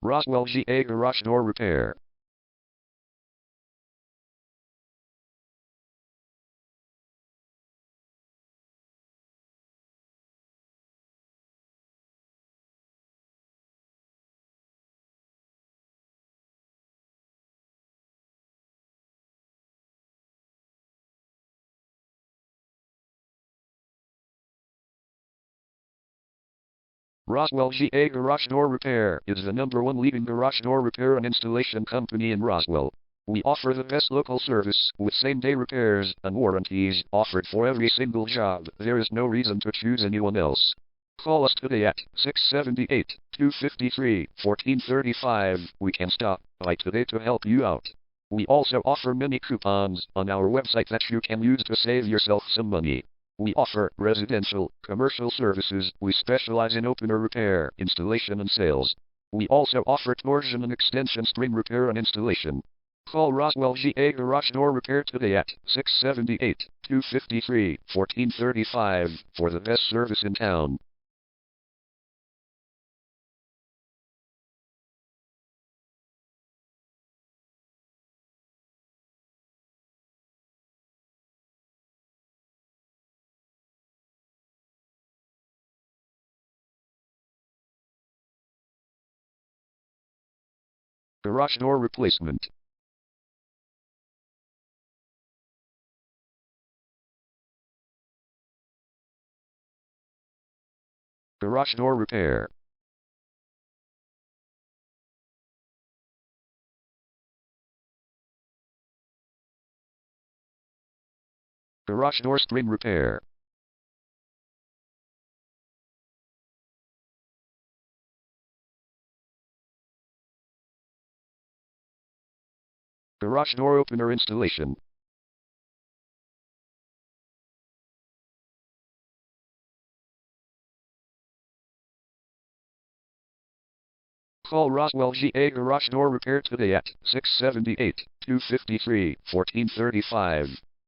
Roswell GA Garage Door Repair. Roswell GA Garage Door Repair is the #1 leading garage door repair and installation company in Roswell. We offer the best local service with same-day repairs and warranties offered for every single job. There is no reason to choose anyone else. Call us today at 678-253-1435. We can stop by today to help you out. We also offer many coupons on our website that you can use to save yourself some money. We offer residential, commercial services. We specialize in opener repair, installation and sales. We also offer torsion and extension string repair and installation. Call Roswell GA Garage Door Repair today at 678-253-1435 for the best service in town. Garage door replacement. Garage door repair. Garage door string repair. Garage door opener installation. Call Roswell GA Garage Door Repair today at 678-253-1435.